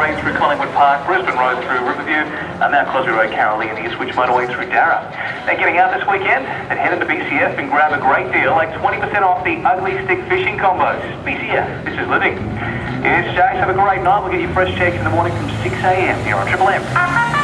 motorway through Collingwood Park, Brisbane Road through Riverview, and now Cosby Road, Caroline, and the Switch motorway through Darra. Now getting out this weekend, then head into BCF and grab a great deal, like 20% off the Ugly Stick fishing combos. BCF, this is living. It's Jace, have a great night. We'll get you fresh checks in the morning from 6 a.m. here on Triple M.